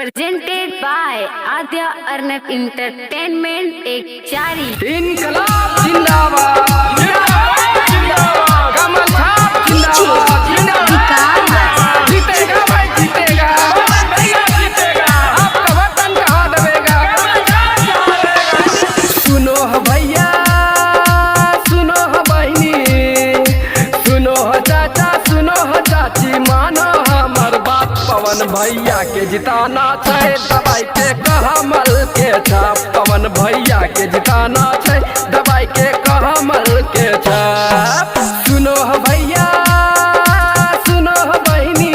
Presented by Adya Arnab Entertainment एक चारी इनकलाब जिंदाबाद जिंदाबाद कमल छाप जिंदाबाद जिंदाबाद जीतेगा भाई जीतेगा जीतेगा आपका वतन कहाँ दबेगा सुनो हो भैया सुनो हो बहनी सुनो हो चाचा सुनो हो चाची मानो हमर बात पवन भैया के जिताना छै दबाई के कहमल के छाप पवन भैया के जिताना छै दबाई के कहमल के छाप सुनो हो भैया सुनो हो बहनी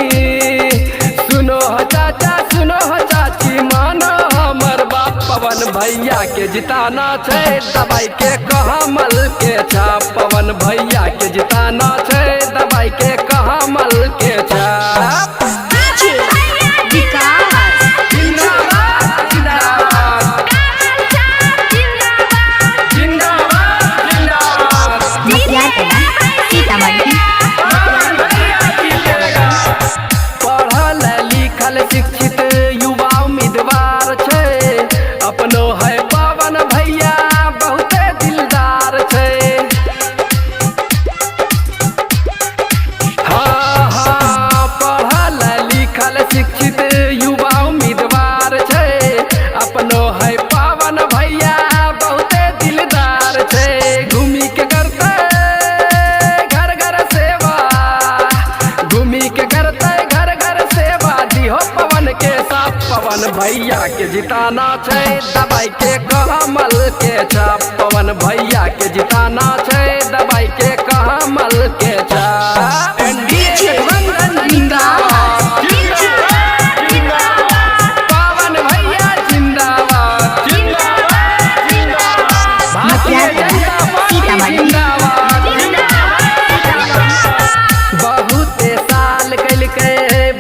सुनो हो चाचा सुनो हो चाची मानो हमर बाप पवन भैया के जिताना छै दबाई के कहमल के छाप पवन भैया के जिताना छै दबाई के कहमल के छाप पढ़ल लिखल शिक्षित युवा उम्मीदवार छै अपनो है पवन भैया बहुते दिलदार छै हाँ पढ़ल लिखल शिक्षित युवा उम्मीदवार छै अपनो है पवन भैया बहुते दिलदार छै घूमी के करते घर घर सेवा घूमी के करते घर घर सेवा दिहो पवन के साथ पवन भैया के जिताना छै दबाई के कहमल के छाप पवन भैया के जिताना छै दबाई के कहमल के छाप एनडीए गठबंधन जिंदाबाद जिंदाबाद जिंदाबाद पवन भैया जिंदाबाद जिंदाबाद जिंदाबाद भारतीय जनता पार्टी जिंदाबाद बहुत साल कलके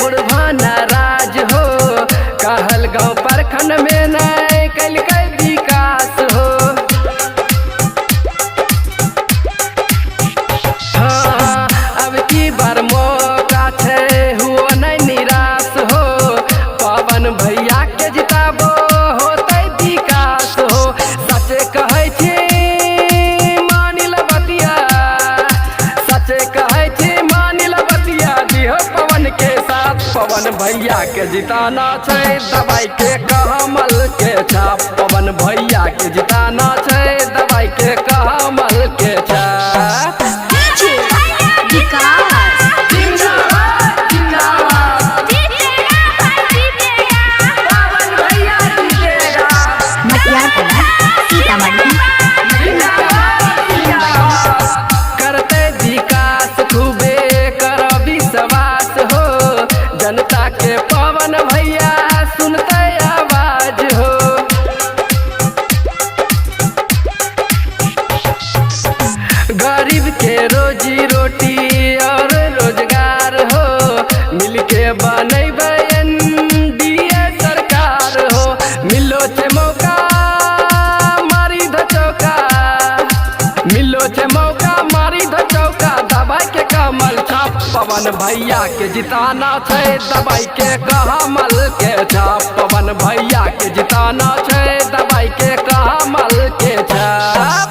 बुढ़वा नाराज हो कहल गाँव प्रखंड में नहीं कलके विकास हो हाँ अब की बार मौका छै हुआ नहीं निराश हो पवन भैया के जिताबो होते विकास हो सच कहै छी मानिल बतिया सच कहै छी मानिल बतिया दिहो पवन के साथ पवन भैया के जिताना छै दबाई के कहमल के छाप पवन भैया के जिताना छै दबाई के कहमल के छाप जिंदाबाद जिंदाबाद पवन भैया जीतेगा करते विकास खूबे कर विश्वास हो जनता के पवन भैया सुनते आवाज हो गरीब के रोजी रोटी और रोजगार हो मिलके बनेबै एनडीए सरकार हो मिलो छे मौका मारी द चौका मिलो छे मौका मारी द चौका दबाई के कमल छाप पवन भैया के जिताना छै दबाई के कहमल के छाप पवन भैया के जिताना छै दबाई के कहमल के छाप